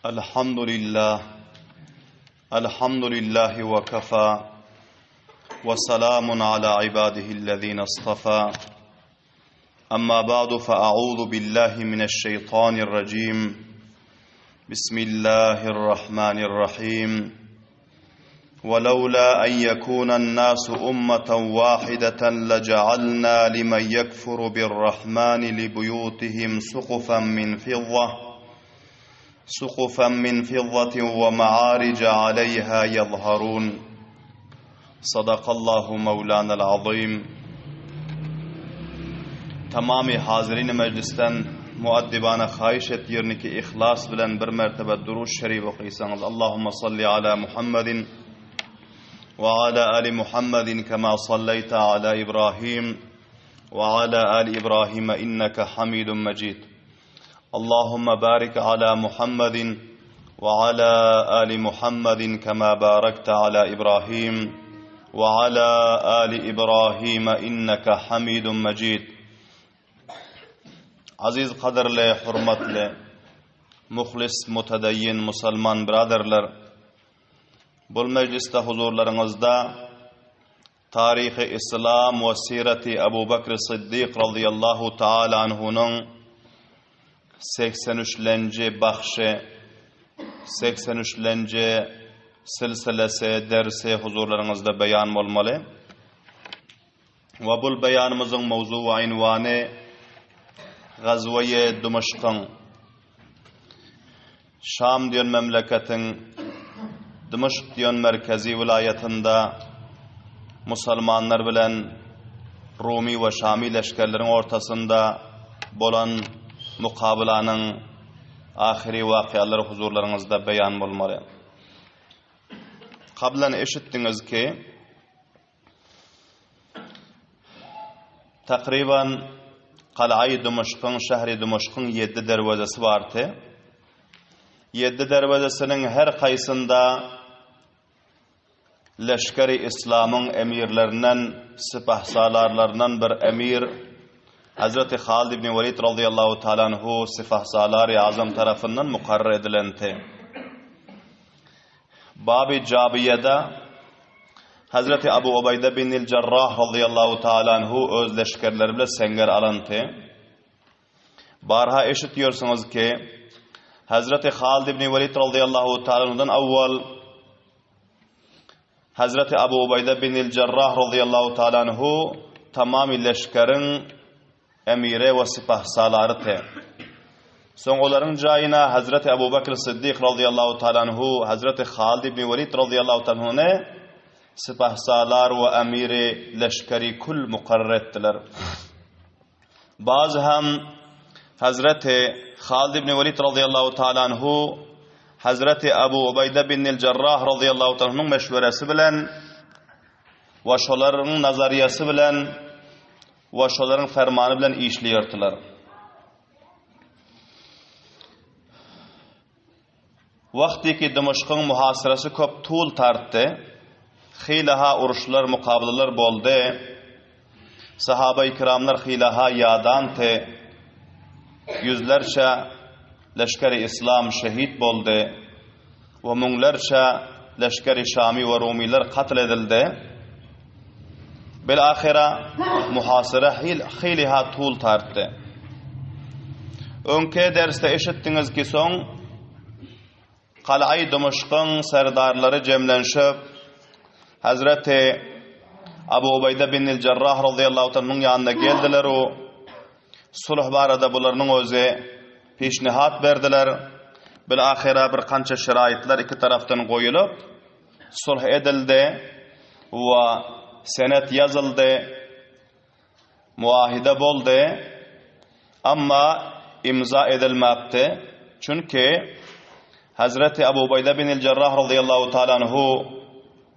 الحمد لله وكفى وسلام على عباده الذين اصطفى أما بعد فأعوذ بالله من الشيطان الرجيم بسم الله الرحمن الرحيم ولولا أن يكون الناس أمة واحدة لجعلنا لمن يكفر بالرحمن لبيوتهم سقفا من فضة ومعارج عليها يظهرون صدق الله مولانا العظيم. تمام حاضرین مجلستن مؤدبانه خواهش اتیرنی که اخلاص بلن بر مرتبه دروش شریف و قیسان اللهم صل على محمد وعلى آل محمد كما صليت على إبراهيم وعلى آل إبراهيم إنك حميد مجيد. اللهم بارك على محمد وعلى آل محمد كما باركت على إبراهيم وعلى آل إبراهيم إنك حميد مجيد. عزيز قدر له حرمت له مخلص متدين مسلمان برادرلر بول مجلسته huzurlarınızda tarih-i İslam ve sireti Ebu Bekir Sıddık radıyallahu ta'ala anhu'nun 83. bahşi 83. silsilesi dersi huzurlarınızda beyan olmalı. Ve bu beyanımızın mevzu ve ünvanı Gazve-i Dimashq'ın Şam diyen memleketin Dimashq diyen merkezi vilayetinde Müslümanlar bilen Rumi ve Şami leşkerlerin ortasında bolan mukabilanın ahiri vakiaları huzurlarınızda beyan olmalı. Kablen eşittiniz ki takriben Qal'a-i Dimashq'ın, şehri Dimashq'ın 7 dervazesi vardı. 7 dervazesinin her kaysında leşkeri İslam'ın emirlerinden, sipahsalarlarından bir emir Hazreti Halid ibn Velid radıyallahu ta'ala anhu sipahsalar-ı azam tarafından mukarrer edilendi. Bab-ı Cabiye'de Hazreti Abu Ubeyde bin Cerrah radıyallahu ta'ala anhu öz leşkerleri bile senger alandı. Barha eşitiyorsunuz ki Hazreti Halid ibn Velid radıyallahu ta'ala anhu'dan evvel Hazreti Abu Ubeyde bin Cerrah radıyallahu ta'ala anhu tamamı leşkerin emire ve sipahsalarıdır. Son onların cayına Hazreti Ebu Bekir Sıddık radıyallahu ta'ala anhu Hazreti Halid ibn Velid radıyallahu ta'ala anhu'ne sipahsalar ve emiri leşkeri kul mukarrer ettiler. Bazı hem Hazreti Halid ibn Velid radıyallahu ta'ala anhu Hazreti Ebu Ubeyde bin Cerrah radıyallahu ta'ala anhu'nun meşveresi bilen ve şoların nazariyası bilen ve şoların fermanı bilen işliyordular. Vakti ki Dimashq'ın muhasırası köp tuğul tarttı. Xilaha uruşlar, mukabileler boldu. Sahabe-i kiramlar xilaha yadandı. Yüzlerce leşkeri İslam şehit boldu. Ve munlerce leşkeri Şami ve Rumiler katledildi. Bilahira muhasıra xilaha tuğul tarttı. Önke derste eşittiniz ki son Qal'a-i Dimashq'ın serdarları cemlenşip Hazreti Abu Ubeyde bin Cerrah radıyallahu ta'ala'nın yanına geldiler o sulh barada bularının özü peşnihat verdiler. Bilahira bir kança şeraitler iki taraftan koyulup sulh edildi ve senet yazıldı, muahide boldu ama imza edilmekti. Çünkü Hazreti Abu Ubeyde bin Cerrah radıyallahu ta'ala anhu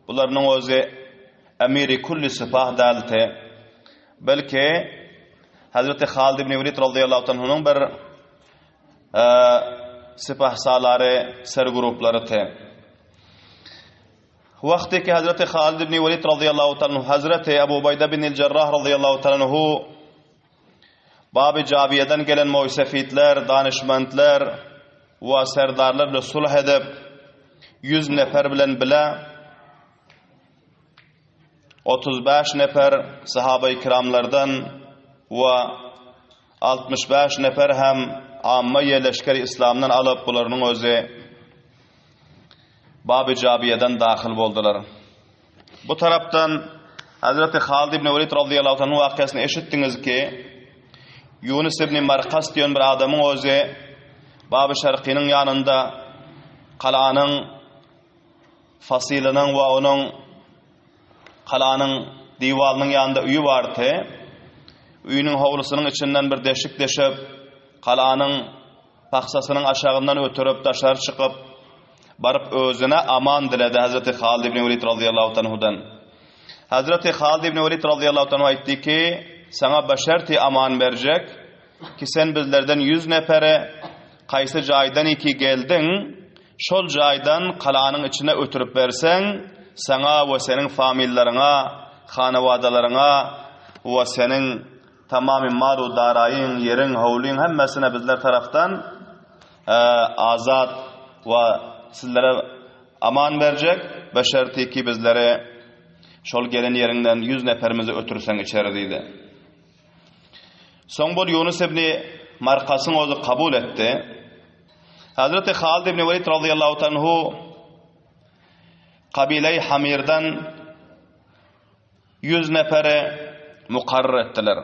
bularının özü emiri kulli sipah daldı. Belki Hazreti Halid ibn Velid radıyallahu ta'ala anhu'nun bir sipahsaları sergruplarıdı. Vakti ki Hazreti Halid ibn Velid radıyallahu ta'ala anhu Hazreti Ebu Ubeyde bin Cerrah radıyallahu ta'ala anhu Bab-ı Cabiye'den gelen muisefitler, danışmentler ve serdarlarla sulh edip 100 nefer bilen bile 35 nefer sahabe-i kiramlardan ve 65 nefer hem amma leşkeri İslam'dan alıp bularının özü Bab-ı Cabiye'den dahil boldular. Bu taraftan Hazreti Halid ibn Velid radıyallahu anh vakasını eşittiniz ki Yunus ibn Markas diyen bir adamın özü Bab-ı Şerqi'nin yanında kalanın fasilinin ve onun kalanın divalının yanında üyü vardı. Üyünün hovlusunun içinden bir deşik deşip kalanın paksasının aşağından ötürüp dışarı çıkıp barıp özüne aman diledi Hazreti Halid ibn Velid radıyallahu anhu'dan. Hazreti Halid ibn Velid radıyallahu anhu aytti ki sana başarti aman verecek ki sen bizlerden 100 nefere kaysı caydan iki geldin şol caydan kalanın içine ötürüp versen sana ve senin famillerine hanevadalarına ve senin tamamen malu darayın yerin havlin hemmesine bizler taraftan azat ve sizlere aman verecek başarti ki bizlere şol gelen yerinden 100 neferimizi ötürsen içeri dedi. Son bol Yunus ibn Markas'ın özü kabul etti. Hazreti Halid ibn Velid radıyallahu anhu kabile-i Hamir'den 100 nefere mukarrer ettiler.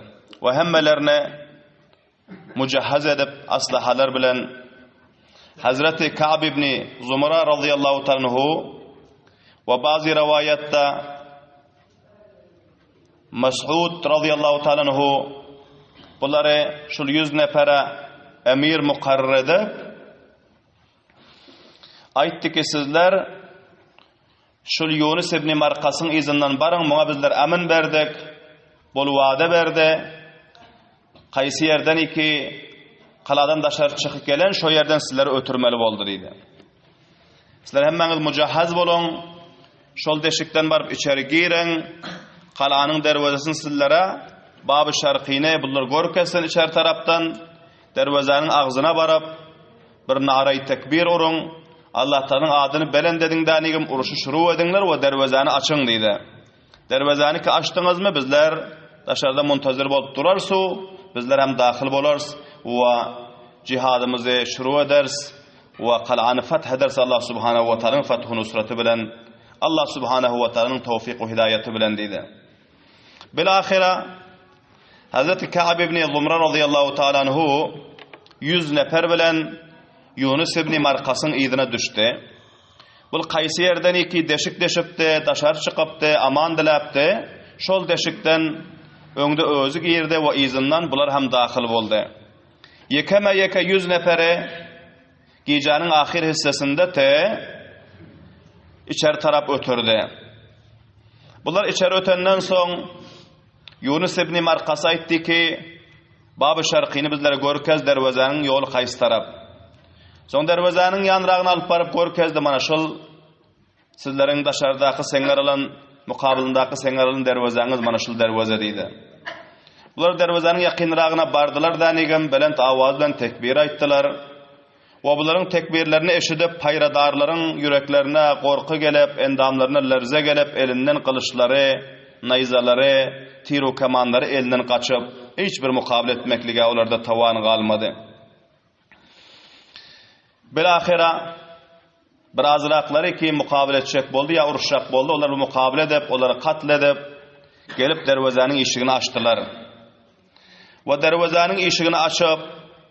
Ve hemmelerine mücehhez edip aslahalar bilen Hazreti Ka'b ibn Zumra radıyallahu anhu ve bazı rivayette Mes'ud radıyallahu anhu bunları şu 100 nefere emir mukarrer edip aytti ki sizler şu Yunus ibn Markas'ın izinden barın buna bizler emin verdik bol vaade verdi kaysi yerden iki kaladan dışarı çıkıp gelen şu yerden sizleri ötürmeli oldu dedi. Sizler hemmeniz mücehhez bolun şol deşikten barıp içeri girin kalanın dervazasını sizlere Bab-ı Şerqi'ne bunlar görkesin içeri taraftan dervazanın ağzına barıp bir naray tekbir urun Allah'tanın adını belen dedin uruşu şuru edinler ve dervazanı açın dedi. Dervazanı ki açtınız mı bizler dışarıda muntazir bolup durarsu bizler hem dahil bolars ve cihadımızı şuru ederiz ve kalanı feth ederiz Allah subhanahu ve ta'ala'nın fethu nusrati bilen Allah subhanahu ve ta'ala'nın tevfik ve hidayeti bilen dedi. Bilahira Hazreti Ka'b ibn Zumra radıyallahu ta'ala anhu 100 nefer bilen Yunus ibn Markas'ın idine düştü. Bu kaysi yerden iki deşik deşipti, dışarı çıkıptı, aman dilaptı. Şol deşikten öňde özü girdi ve izinden bular hem dahil boldu. Yeke 100 nefere giycanın ahir hissesinde içeri taraf ötürdü. Bular içeri ötenden son Yunus ibn Markas aytti ki Bab-ı Şerqi'ni bizlere görkez dervazanın yolu kaysi taraf. Son dervazanın yanrağını alıp barıp görkezdi mana şol sizlerin dışarıdaki seňler alan mukabilindaki seňler alan dervazanız mana şol dervaza deydi. Bular dervazanın yakınrağına bardılar danigem belent avaz bilen tekbir ayttılar. Ve bunların tekbirlerini eşidip payradarların yüreklerine korku gelip, endamlarına lerze gelip, elinden kılıçları, nayzaları, tiru kemanları elinden kaçıp, hiçbir mukabil etmeklige onlarda tavan kalmadı. Bilahira, birazırakları ki mukabil edecek boldu ya uruşacak boldu, onları mukabil edip, onları katledip, gelip dervazanın işigini açtılar. Ve dervazanın işigini açıp,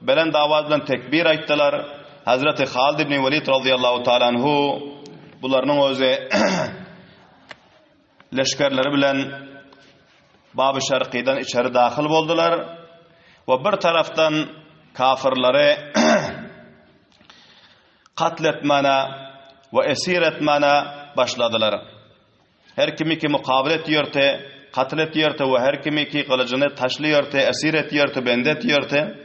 belen davazdan tekbir ayttılar. Hazreti Halid ibn Velid radıyallahu ta'ala anhu bularının özü leşkerleri bilen Bab-ı Şerqi'den içeri dahil boldular ve bir taraftan kafirleri katletmana ve esir etmana başladılar. Her kimi ki mukabil ediyordu, katil ediyordu ve her kimi ki kılıcını taşlıyordu, esir ediyordu, bende ediyordu.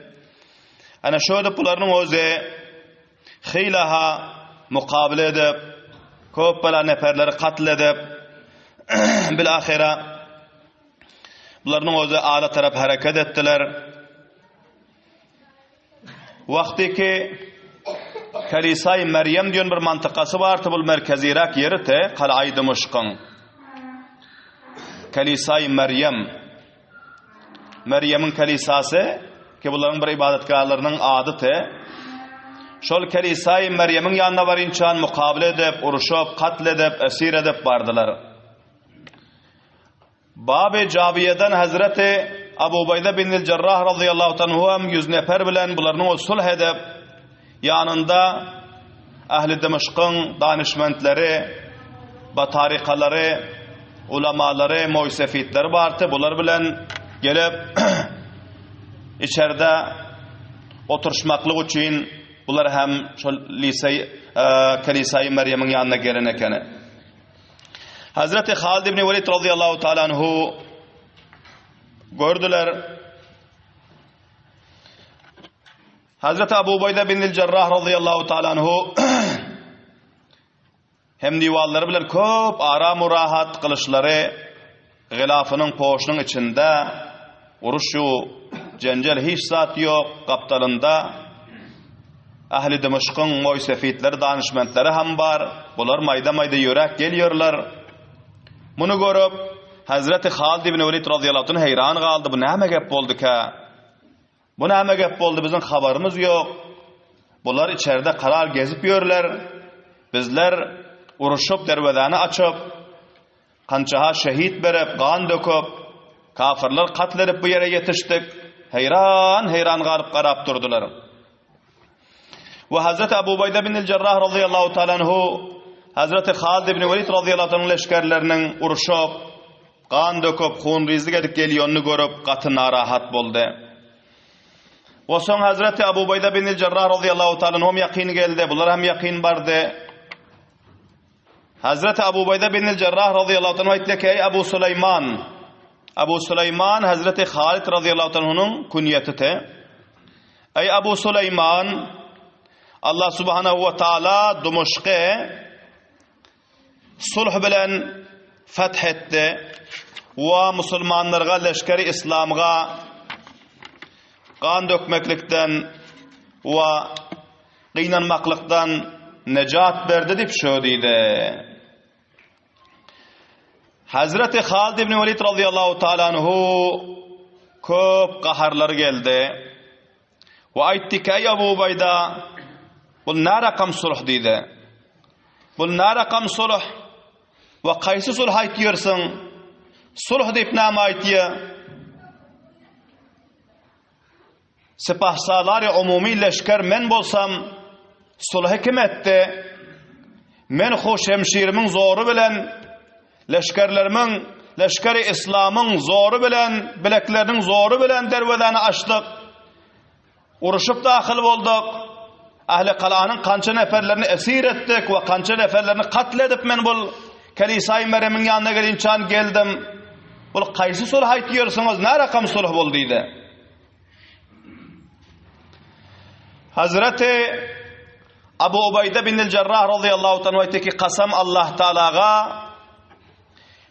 Ana şöyle bularının özü hilaha mukabil edip, köp bala neferleri katil edip, bilahira bularının özü ala taraf hareket ettiler. Vakti ki Kelisay Meryem diyen bir mantıkası vardı, bu merkezirak yeri te Kal'ay Dimuşk'ın. Kelisay Meryem. Meryem'in kelisası ki bunların bir ibadetgahlarının adı te. Şol Kelisay Meryem'in yanına varınçan mukabele edip, uruşup, katledip, esir edip bardılar. Bab-ı Cabiye'den Hazreti Abu Ubeyde bin Cerrah radıyallahu anhu hem 100 nefer bilen bularını o sulh edip yanında Ahli Dimuşk'ın danışmentleri, batarikaları, ulamaları, muysefitleri vardı. Bular bilen gelip içeride oturuşmaklık için bular hem Kelisay Meryem'in yanına gelen ekeni. Hazreti Halid ibn Velid radıyallahu ta'ala anhu gördüler. Hazreti Abu Ubeyde bin Cerrah radıyallahu ta'ala anhu hem divalları bilen köp aram rahat kılışları gılafının poşunun içinde uruşu cencel hiç saat yok kaptalında Ahli Dimuşk'ın muysefitleri danışmentleri hem var. Bular mayda mayda yürek geliyorlar. Bunu görüp Hazreti Halid ibn Velid radıyallahu anh heyran kaldı. Bu näme gep boldy ka? Bu näme gep boldy, bizim haberimiz yok. Bular içeride karar gezip yürürler. Bizler uruşup dervedani açıp kançaha şehit berip, kan döküp, kafirler katledip bu yere yetiştik. Heyran kalıp karap durdular. Ve Hazreti Abu Ubeyde bin Cerrah radıyallahu ta'ala anhu Hazreti Halid ibn Velid radıyallahu anh leşkerlerinin uruşup, kan döküp, hunrizlik edip geliyonunu görüp katı narahat boldu. Ve son Hazreti Abu Ubeyde bin Cerrah radıyallahu ta'ala anhum yakin geldi. Bunlar hem yakin bardı. Hazreti Abu Ubeyde bin Cerrah radıyallahu anh aytdı ki ey Abu Süleyman. Abu Süleyman Hazreti Halid radıyallahu anh'un kunyeti. Ey Abu Süleyman, Allah subhanahu ve taala Dimuşk'ı sulh bilen fethetti ve Müslümanlarga leşkeri İslam'a kan dökmeklikten ve kıynanmaklıktan necat verdi dip şöydiydi. Hazreti Halid ibn Velid radıyallahu ta'ala anhu köp qaharları geldi ve aytti ki ey Abu Ubeyde, bu ne rakam sulh dedi. Bu ne rakam sulh ve kaysı sulh aytıyorsun? Sulh deyip ne aytıyor? Sipahsalari umumi leşker men bolsam sulh kim etti? Men hoş hemşirimin zoru bilen leşkerlerimin, leşkeri İslam'ın zoru bilen, bileklerinin zoru bilen dervedani açtık. Uruşup dahil olduk. Ahli Kala'nın kança neferlerini esir ettik ve kança neferlerini katledip men bu Kelisay Meryem'in yanına gelinçan geldim. Bu kaysı sulh aytıyorsunuz? Ne rakam sulh bolduydu? Hazreti Abu Ubeyde bin Cerrah radıyallahu anh aytdı ki kasam Allah Teala'ga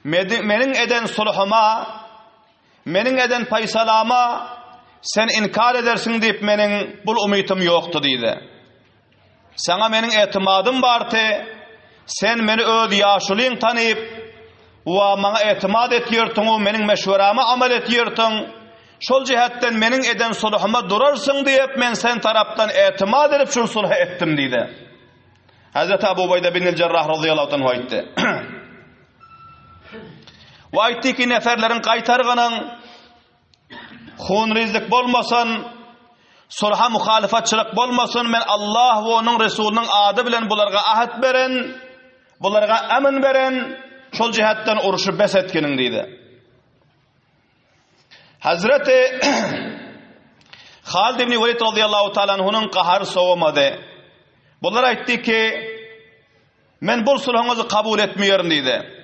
menin eden sulhuma, menin eden paysalama sen inkar edersin deyip menin bul umitim yoktu dedi. Sana menin etimadım bardı. Sen meni öz yaşılığın tanıyıp ve bana etimad etiyordun, menin meşverama amel etiyordun. Şol cihetten menin eden sulhuma durarsın deyip men sen taraftan etimad edip şu sulh ettim dedi. Hazreti Abu Ubeyde bin Cerrah radıyallahu anh aytdı. Ve aytdı ki neferlerin qaytarğının hunrizlik bolmasın, sulha muhalifatçılık bolmasın, men Allah ve onun Resulünün adı bilen bularga ahd beren, bularga emin beren, şol cihetten uruşu bes etkinin dedi. Hazreti Halid ibn Velid radıyallahu ta'ala anhu'nun qaharı soğumadı. Bunlar aytdı ki men bu sulhunuzu kabul etmiyorum dedi.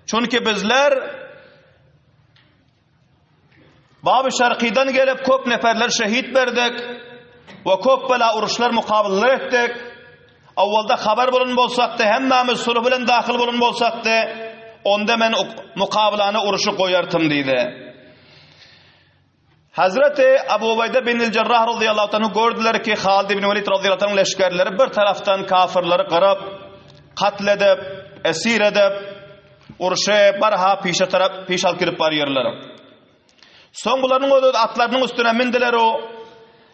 Çünkü bizler Bab-ı Şarki'den gelip köp neferler şehit verdik ve köp bela uruşlar mukabileler ettik. Avvalda haber bulun bolsak da hemmemiz sulh bilen dahil bulun bolsak da onda men mukabilani uruşu koyartım dedi. Hazreti Abu Ubayda bin Cerrah radıyallahu anhu gördüler ki Halid ibn Velid radıyallahu anh'ın leşkerleri bir taraftan kafirleri kırıp, katledip, esir edip, uruşe barha piş al kirip var yerleri. Son bularının atlarının üstüne mindiler o.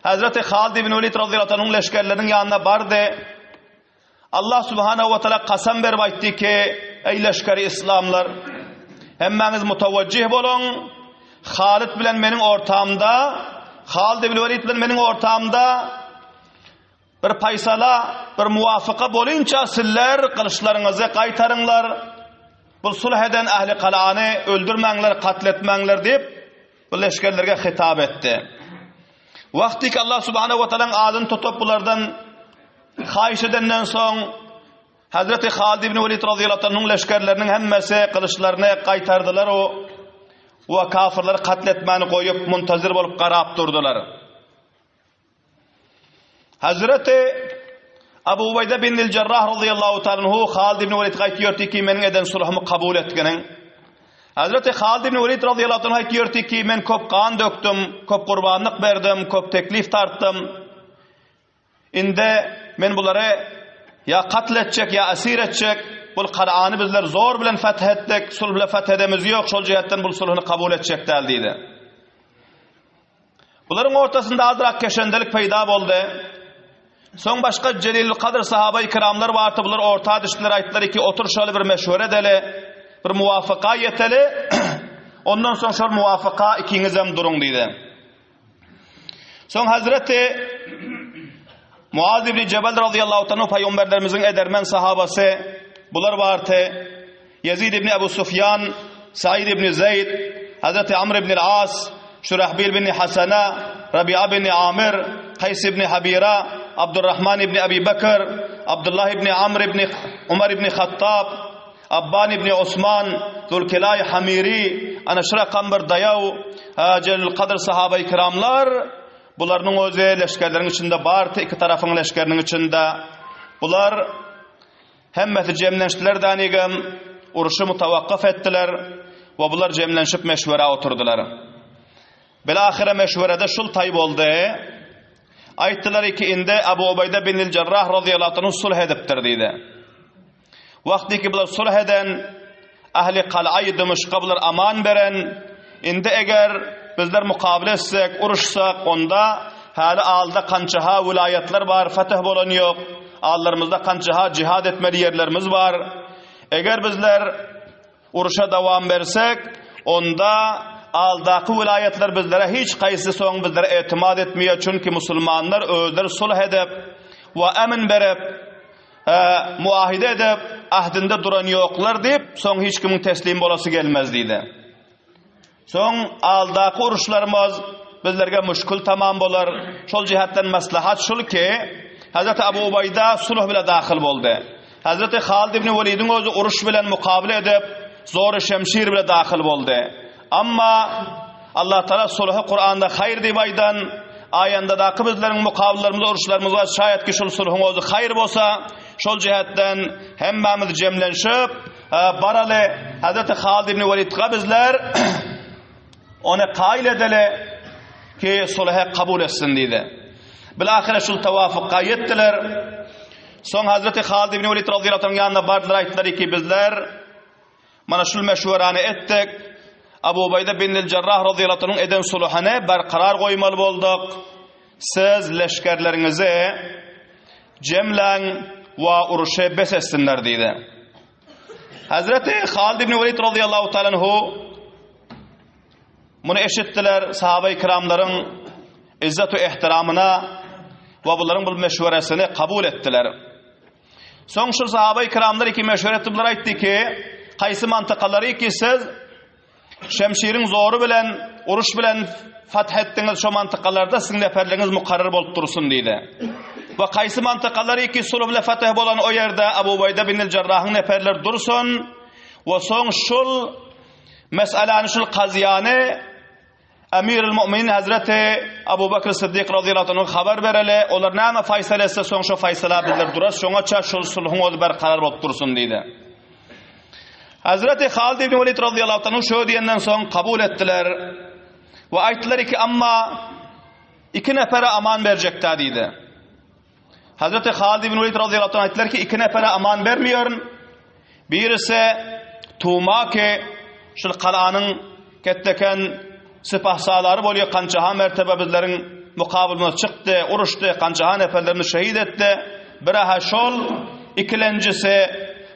Hazreti Halid ibn Velid radıyallahu anh'ın leşkerlerinin yanına bardı. Allah subhanahu ve teala kasam verip aytdı ki ey leşkeri İslamlar, hemmeniz mutavajjih bolun. Halid bilen menin ortamda, Halid ibn Velid bilen menin ortamda bir paysala, bir muvafıka bolunca sizler kılıçlarınızı qaytarınlar. Bu sulh eden ahli kala'nı öldürmenler, katletmenler deyip bu leşkerlerge hitap etti. Vakti ki Allah subhanahu ve teala'nın ağzını tutup bulardan hayiş edenden son Hazreti Halid ibn Velid radıyallahu anh'ın leşkerlerinin hemmesi kılıçlarını qaytardılar o kafirleri katletmeni koyup muntazir bolup qarap durdular. Hazreti Abu Ubayda bin Cerrah radıyallahu ta'ala Halid ibn Velid aytıyordu ki menin eden sulhumu kabul etgenin. Hazreti Halid ibn Velid radıyallahu ta'ala aytıyordu ki men köp kan döktüm, köp kurbanlık verdim, köp teklif tarttım. Inde men buları ya katletcek ya asir etcek. Bu Kur'an'ı bizler zor bilen fethettik, sulh bilen fethedemiz yok. Şol cihetten bu sulhunu kabul edecek dedi. Bunların ortasında azrak keşendelik peyda oldu. Son başka celil kadir sahabe-i kiramlar vardı. Bunlar orta düştüler, ayttılar ki otur şöyle bir meşvere dele, bir muvafaka yeteli. Ondan sonra şöyle muvafaka ikiniz hem durun dedi. Son Hazreti Muaz ibn Cebel radıyallahu anh peygamberlerimizin edermen sahabası bunlar vardı. Yazid ibn Ebu Sufyan, Said ibn Zeyd, Hazreti Amr ibn al-As, Şurahbil ibn Hasana, Rabi'a ibn Amir, Kays ibn Habira, Abdurrahman ibn Abi Bakr, Abdullah ibn Amr ibn Umar ibn Khattab, Abban ibn Osman, Zulkilay Hamiri, Anaşra Kamber Dayav, Celil Kadir sahabe-i kiramlar bularının özü leşkerlerin içinde bardı, iki tarafın leşkerinin içinde. Bular hemmeti cemlenştiler danigem, uruşu mutavakkaf ettiler ve bular cemlenşip meşvere oturdular. Bilahire meşverede şul tayb oldu. Ayttılar ki inde Abu Ubayda bin Cerrah radıyallahu anh sulh ediptir dedi. Vakti ki bular sulh eden ahli kal'ayı Dımışk'a bular aman veren, inde eğer bizler mukabele etsek, uruşsak onda hali alda kançaha vilayetler var, fetih bolan yok. Ağlarımızda kançaha cihad etmeli yerlerimiz var. Eğer bizler uruşa devam versek, onda aldaki vilayetler bizlere hiç kayısı son bizlere etimat etmiyor. Çünkü Müslümanlar özler sulh edip ve emin verip muahide edip ahdinde duran yoklar deyip son hiç kimin teslim olası gelmez dedi. Son aldaki uruşlarımız bizlerge müşkül tamam bolar. Şol cihetten maslahat şul ki Hazreti Abu Ubayda sulh bile dahil oldu. Hazreti Halid ibn Velid'in özü uruş bilen mukabele edip zor şemşir bile dahil oldu. Amma Allah Teala sulhu Kur'an'da hayır dibaydan ayanda da bizlerin mukabilelerimiz, uruşlarımız var. Şayet ki şol sulhun özü hayır bolsa şol cihetten hemmemiz cemlenşip baralı Hazreti Halid ibn Velid'e bizler ona kail edele ki sulhe kabul etsin dedi. Bilahire şul tevafukka yettiler. Son Hazreti Halid ibn Velid radıyallahu anh yanına bardılar, ayttılar ki bizler mana şul meşverani ettik. Abu Ubayda bin Cerrah radıyallahu anh eden sulhane berqarar koymalı olduk. Siz leşkerlerinizi cemlen ve uruşe bes etsinler dedi. Hazreti Halid ibn Velid radıyallahu ta'ala bunu eşittiler sahabe-i kiramların izzet-u ihtiramına ve bunların bu meşveresini kabul ettiler. Son şu sahabe-i kiramlar iki meşvere ettiler, aytdı ki kaysi mantıkaları ki siz şemşirin zoru bilen uruş bilen fethettiğiniz şu mantıkalarda sizin neferleriniz mukarrer bolup dursun dedi. Ve kaysi mantıkaları ki sulh ile fetih bolan o yerde Abu Ubayda bin Cerrah'ın neferler dursun ve son şul meselani şul qaziyani Emirül Müminin Hazreti Abu Bakr Sıddık radıyallahu anh haber verele, onlar näme faysala etse soň şo faysala bildir duras, şoňa ça şol sulhuň ozy berqarar bolup dursun diýdi. Hazreti Halid ibn Velid radıyallahu anh şo diýenden soň kabul etdiler Ve aytdiler ki amma iki nefere aman verecekler dedi. Hazreti Halid ibn Velid radıyallahu anh aytdiler ki iki nefere aman vermiyorun. Birisi Tuma ki şu kalanın ketteken sipahsaları boluyor, kançaha mertebe bizlerin mukabılına çıktı, uruştu, kançaha neferlerini şehit etti. Biraha şol, ikilencisi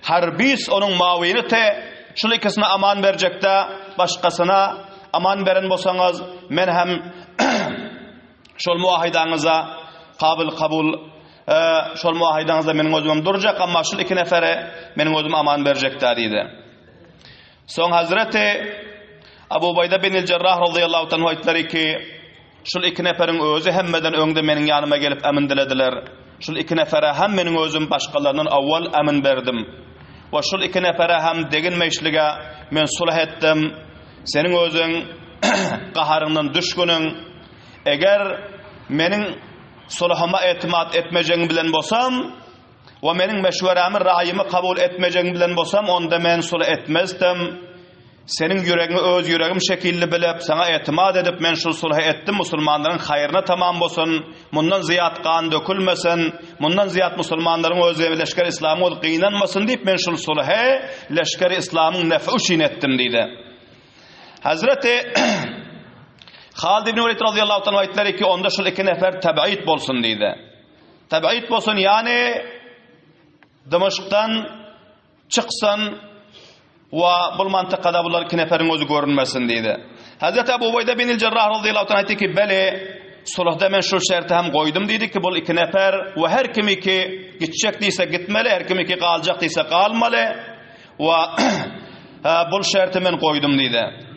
Harbis onun mavini te, şul ikisine aman verecekte, başkasına aman veren bolsanız men hem şol muahidanıza kabul şol muahidanızda menin özüm duracak, ama şul iki nefere menin özüm aman verecekler dedi. Son Hazreti Abu Ubayda bin el-Cerrah radıyallahu anh aytdiler ki şul iki neferin özü hemmeden öňde menin yanıma gelip emin dilediler. Şul iki nefere hem menin özüm başkalarından awval emin berdim. Ve şul iki nefere hem deginmeýişlige men sulh etdim. Senin özüň gaharından düşgünün, eger menin sulhuma etimat etmejeň bilen bolsam ve menin meşweremi, raýymy kabul etmejeň bilen bolsam, onda men sulh etmezdim. Senin yüreğini öz yüreğim şekilli bilip sana etimat edip men şu sulh ettim, musulmanların hayrına tamam bolsun, mundan ziyat kan dökülmesin, mundan ziyat musulmanların özü leşker İslamı ol qıynanmasın deyip men şu sulhe leşker İslam'ın nef'i üçün ettim dedi. Hazreti Halid ibn Velid radıyallahu anh aytdiler ki onda şu iki nefer tabiit bolsun dedi. Tabiit bolsun yani Dimashqdan çıksın ve bu mantıkada bunlar iki neferin özü görünmesin dedi. Hazreti Abu Ubayda bin el-Cerrah radıyallahu anh aytti ki beli sulhda men şu şerti hem koydum dedi ki bu iki nefer ve her kimi ki gidecek deyse gitmeli, her kimi ki kalacak deyse kalmalı ve bu şerti men koydum dedi.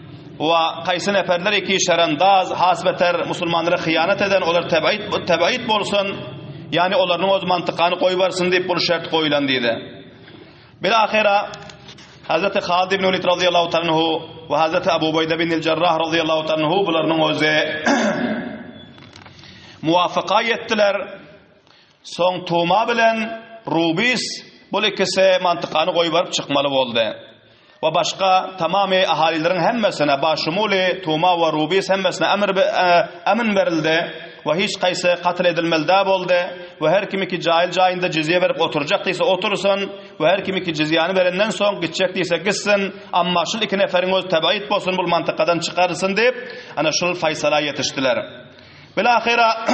Ve kaysi neferler ki şerandaz, hasbeter, musulmanlara hıyanet eden olar tebaid bolsun, yani onların öz mantıkanı koyvarsın deyip bu şert koyulan dedi. Bilahira Hazreti Halid ibn Velid radıyallahu anhu ve Hazreti Abu Ubayda bin el-Cerrah radıyallahu anhu bularının özü muvafaka ettiler. Son Tuma bilen Rubis bu ikisi mantıkanı koyup çıkmalı oldu. Ve başka tamamı ahalilerin hemmesine başumuli Tuma ve Rubis hemmesine emin verildi. Ve hiç kaysi katil edilmelde oldu. Ve her kimi ki cahil cahinde cizye verip oturacaktıysa otursun. Ve her kimi ki cizyani verenden son gidecektiyse gitsin. Ama şul iki neferin öz tebaid bolsun, bu mantıkadan çıkarırsın deyip ana şul faysala yetiştiler. Bilahira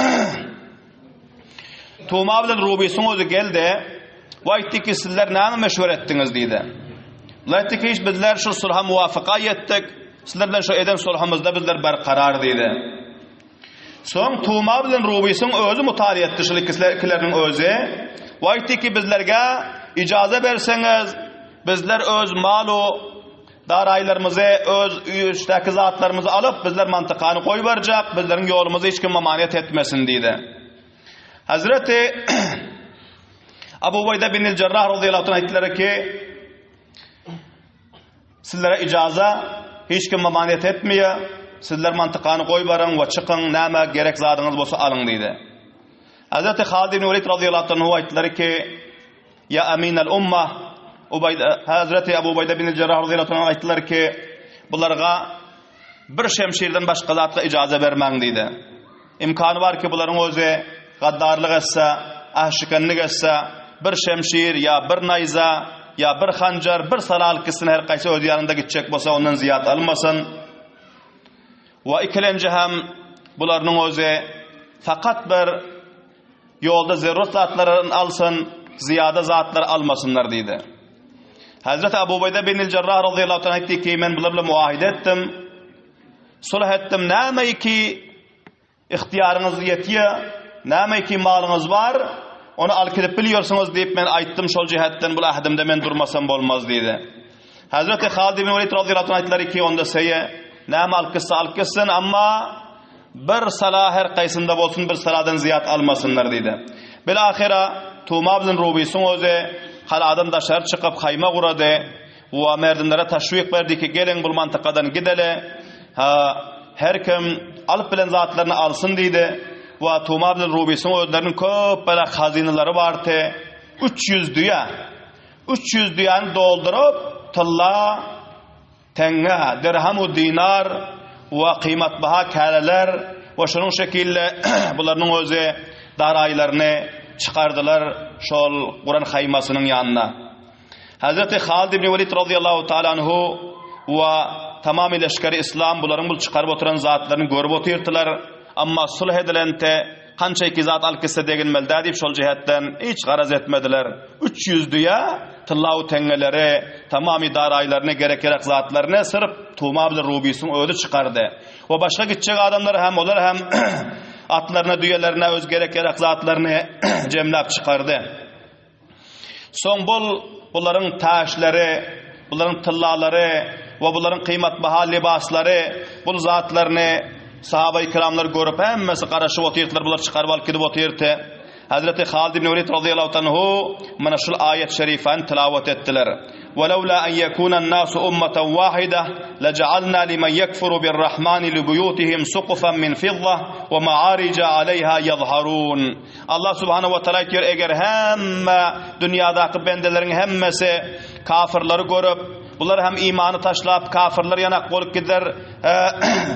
Tuma bilen Rubis'in özü geldi. Ve aytti ki sizler näme meşwur ettiniz dedi. Aytti ki bizler şu sulha muvafaka ettik. Sizlerden şu eden sulhamızda bizler berqarar dedi. Son Tuma bilen Rubis'in özü mutali etti şu ikilerinin özü. Ve aytti ki bizlerge icaze berseniz bizler öz malu daraylarımızı, öz üstteki zatlarımızı alıp bizler mantıkanı koyuvercek, bizlerin yolumuzu hiç kim mamaniyet etmesin dedi. Hazreti Abu Ubayda bin el-Cerrah radıyallahu anh ettiler ki sizlere icaza hiç kim mamaniyet etmiyor, sizler mantıkanı koyuverin ve çıkın, näme gerek zadınız bolsa alın dedi. Hazreti Halid ibn Velid radıyallahu anh ettiler ki ya aminel ummah, Hazreti Abu Ubayda bin el-Cerrah radıyallahu anh aytdiler ki bularga bir şemşirden başka zatga icaze vermeň dedi. İmkanı var ki buların özü gaddarlyk etse, ahşikanlyk etse bir şemşir ya bir nayza ya bir hanjar, bir salal kısın her qaysı öz yanında gidecek bolsa ondan ziyat almasın. Ve ikilenci hem bularning özü fakat bir yolda zerrat zatlarını alsın, ziyada zatlar almasınlar dedi. Hazreti Abu Ubayda bin el-Cerrah radıyallahu anh etti ki men bularla muahide ettim, sulh ettim, näme ki ihtiyarınız yetiyor, näme ki malınız var, onu alkilip biliyorsunuz deyip men aytdım şol cihetten bu ahdimde men durmasam bolmaz dedi. Hazreti Halid ibn Velid radıyallahu anh aytdiler ki onda seye näme alkılsın ama bir salah her qaysında bolsun bir saladan ziyat almasınlar dedi. Bilahira Tuma bilen Rubis'in özü haladan daşar çıkıp hayma quradı ve merdinlere taşvik verdi ki gelin bu mantıkadan gidele, her kim alıp bilen zatlarını alsın dedi. Ve Tuma bilen Rubis'in özlerinin köp böyle hazineleri vardı. 300 düyanı doldurup tılla, tenge, dirhamu dinar ve kıymetbaha kâleler ve şunun şekilde bularının özü daraylarını çıkardılar şol Kur'an haymasının yanına. Hazreti Halid ibn Velid radıyallahu ta'ala anhu ve tamamı leşkeri İslam buların bul çıkarıp oturan zatlarını görüp oturttular. Amma sulh edilente kança iki zat alkısa degilmelde deyip şol cihetten hiç garaz etmediler. 300 düya tıllavu tengeleri tamamı daraylarını gerek zatlarını sırıp Tumablı Rubi'sin ödü çıkardı. O başka gidecek adamlar hem olar hem atlarına düyelerine öz gerek zatlarını cemlap çıkardı. Son bunların taşları, bunların tıllaları ve bunların kıymetbaha libasları, bu zatlarını sahabe-i kiramlar görüp hemmesi karışıp oturttular, bunlar çıkarıp alıp gidip oturttu. Hazreti Halid ibn Velid radıyallahu anhu mana şu ayet şerifani tilavet ettiler. وَلَوْلَا أَنْ يَكُونَ النَّاسُ أُمَّةً وَاحِدَةً لَجَعَلْنَا لِمَنْ يَكْفُرُ بِالرَّحْمَنِ لِبُيُوتِهِمْ سُقُفًا مِنْ فِضَّةٍ وَمَعَارِجَ عَلَيْهَا يَظْهَرُونَ. Allah subhanahu wa ta'ala diyor, eğer hemme dünyadaki bendelerin hemmesi kafirleri görüp bunlar hem imanı taşlap kafirler yanak bolup gider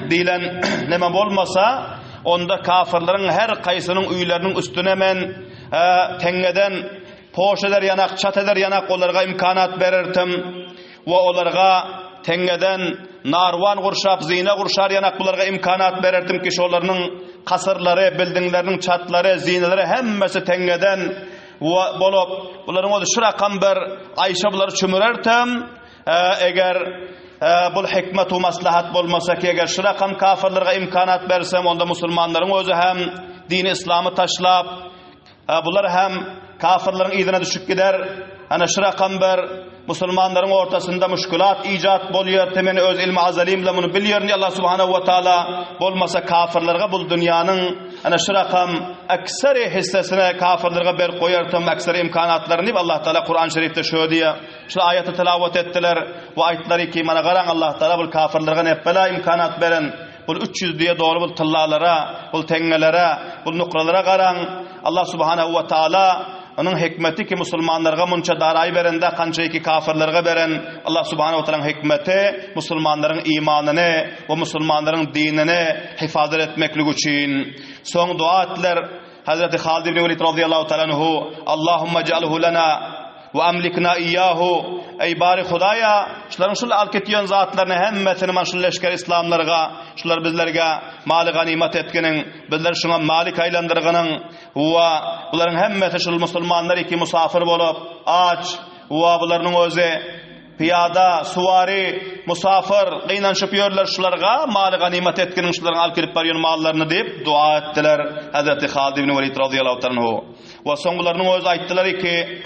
dilen neme olmasa onda kafirlerin her kaysının üylerinin üstüne men tengeden poşeler yanak çateler yanak onlarga imkanat verirdim ve onlarga tengeden narvan kurşap zine kurşar yanak bunlarga imkanat verirdim ki şolarının kasırları bildinglerinin çatları zineleri hemmesi tengeden bolup bunların o şu rakam bir Ayşe bunları çümürerdim. Eğer bu hikmet ve maslahat bolmasa ki eğer şu rakam kafirlerine imkanat versem onda Müslümanların özü hem din İslam'ı taşlap bunlar hem kafirlerin idine düşüp gider. Hani şu rakam bir Müslümanların ortasında müşkülat icat boluyor. Temeni öz ilmi azalimle bunu biliyor. Allah subhanahu ve taala bolmasa kafirlerine bu dünyanın hani şu rakam ekseri hissesine kafirlerine ber koyartım ekseri imkanatlarını Allah Teala Kur'an-ı Şerif'te şöyle diye şu ayeti tilavet ettiler. Bu ayetleri ki mana garan Allah Teala bu kafirlerine hep bela imkanat veren bu 300 diye doğru bu tıllalara, bu tengelere, bu nukralara garan Allah subhanahu ve taala onun hikmeti ki Müslümanlarga munça darayı berende kança iki kafirlerge beren Allah subhanahu wa ta'ala hikmeti Müslümanların imanını ve Müslümanların dinini hifazet etmeklik için son dua ettiler. Hazreti Halid ibn Velid radıyallahu ta'ala anhu Allahümme cealhu lana ve amlikna iyyahu ey bari Hudaya şuların şul alketiyon zatlarını hemmetini man şul leşker İslamlarga şular bizlerge mali ganimet etkinin bizler şuna malik aylandırgının ve bunların hemmeti şul Müslümanlar iki musafir bolup aç ve bunların özü piyada, suvari, musafir kıynanışıp yiyorlar şularga mali ganimet etkinin şuların alkirip baryon mallarını deyip dua ettiler Hazreti Halid ibn Velid radıyallahu anhu ve songularının özü ayttılar ki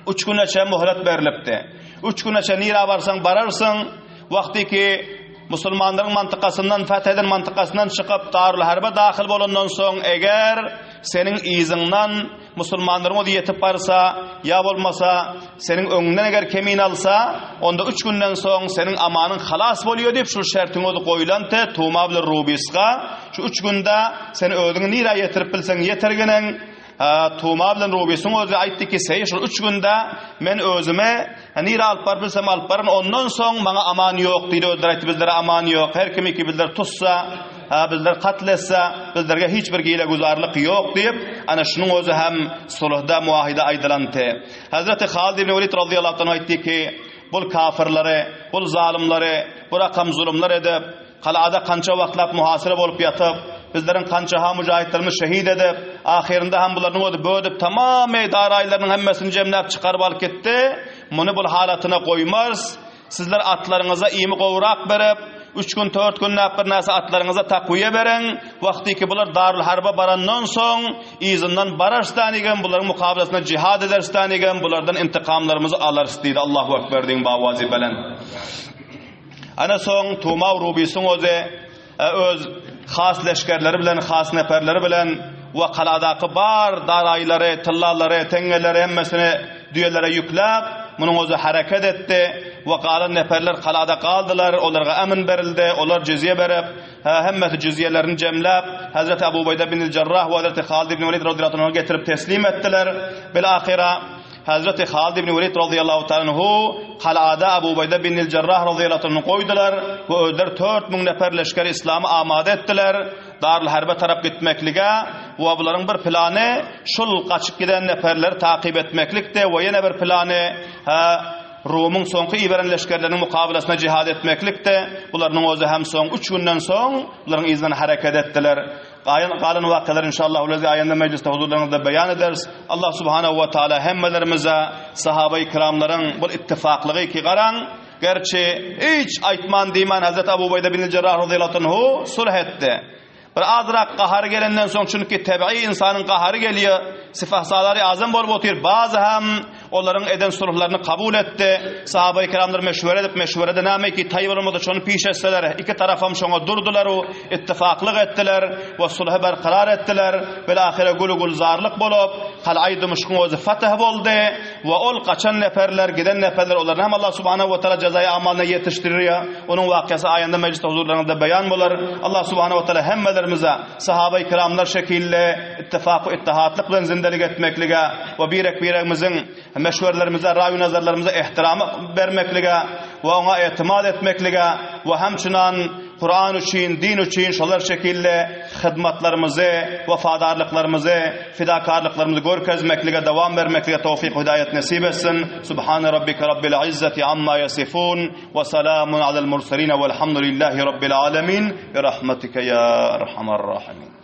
3 gün içe muhlet berilipti. 3 gün içe nira varsan bararsın. Vakti ki Müslümanların mantıkasından, fetheden mantıkasından çıkıp Darul Harbe dahil bolundan son eğer senin izinden Müslümanların o yetip varsa ya olmasa senin önünden eğer kemin alsa onda 3 günden son senin amanın halas boluyor deyip şu şertin odu koyulante Tumablı Rubi'ska şu 3 günde seni ödünü nira yetirip bilsen yetergenen Tumablan Rubi'sin özü aytti ki sey şu 3 günde men özüme nira alıp bar bilsem alıp barın ondan son bana aman yok deydi öldüreydi bizlere aman yok her kimi ki bizler tutsa bizler katletse bizlerge hiçbir gile guzarlık yok deyip ana şunun özü hem sulhda muahide aydılantı Hazreti Halid ibn Velid radıyallahu anh aytti ki bu kafirleri bu zalimleri bu rakam zulümler edip kalada kança vaklap muhasire bolup yatıp bizlerin kança ha mücahitlerimiz şehit edip ahirinde hem bunların ödü bödüp tamam daraylarının hemmesini cemlep çıkarıp alıp gitti. Bunu bu halatına koymaz. Sizler atlarınıza iyimi kovrak berip 3 gün 4 gün bir nasa atlarınıza takviye veren. Vakti ki bunlar Darul Harbe barandan son izinden bararstanigen bunların mukabelasına cihad ederstanigen bunlardan intikamlarımızı alarstıydı. Allahu Ekber deyin bavazi belen. Ana son Tumav Rubi'sin öz has leşkerleri bilen, has neferleri bilen ve kaladaki bar darayları, tıllaları, tengeleri hemmesini düyelere yüklep bunun özü hareket etti ve kalan neferler kalada kaldılar, onlara emin verildi, onlar cizye verip hemmeti cizyelerini cemlep Hazreti Ebu Ubeyde bin Cerrah ve Hazreti Halid ibn Velid radıyallahu anh getirip teslim ettiler. Bilahira Hazreti Halid ibn Velid radıyallahu ta'ala anhu qalada Abu Ubayda bin el-Cerrah radıyallahu anhu koydular. Bu öder 4000 nefer leşkeri İslam'ı amade ettiler. Darul Harbe taraf gitmeklige ve bunların bir planı şul kaçıp giden neferleri takip etmeklikte ve yine bir planı Rum'un soňky iberen leşkerleriniň mukabilasına cihad etmeklikde. Bularning özü hem soň 3 günden soň buların izinden hareket ettiler. Qalan wakalar inşallah ulazı ayanda mecliste huzurlarınızda beyan ederiz. Allah subhanahu wa taala hemmelerimize sahabe-i kiramların bu ittifaklığı ki garan gerçi hiç aytman diýman Hazreti Abu Ubayda bin el-Cerrah radıyallahu anhu sulh etdi. Bir azrak qahar gelenden soň çünkü tabii insanın qaharı geliyor. Sifahsaları azam bolup otur. Bazı hem onların eden sulhlarını kabul etti. Sahabe-i kiramlar meşvere edip meşverede näme ki taýyarmada şonu piş etseler iki taraf hem şoňa durdular o ittifaklyk ettiler we sulhy berqarar ettiler. Ve ahire gul zarlyk bolup Qal'ay Dimşkyň özü fatah boldy we ol qaçan neferler giden neferler onların hem Allah subhanahu wa taala jazaýy amalyna yetişdirýär. Onun wakyasy aýanda meclis huzurlarynda beyan bolar. Allah subhanahu wa taala hemmelerimize sahabe-i kiramlar şekilde ittifak ve ittihatlyk bilen zindelik etmeklige we birekimizin meşverlerimize, raýy nazarlarymyza ihtiram bermeklige we ona etimad etmeklige we hemçinan Kur'an üçin, din üçin şolar şekilde hyzmatlarymyzy, wafadarlyklarymyzy, fidakarlyklarymyzy görkezmeklige, dowam bermeklige tawfik hidayet nasip etsin. Subhana rabbika rabbil izzati amma yasifun ve salamun alel murselin velhamdülillahi rabbil alamin. Bi rahmetike ya erhamer rahimin.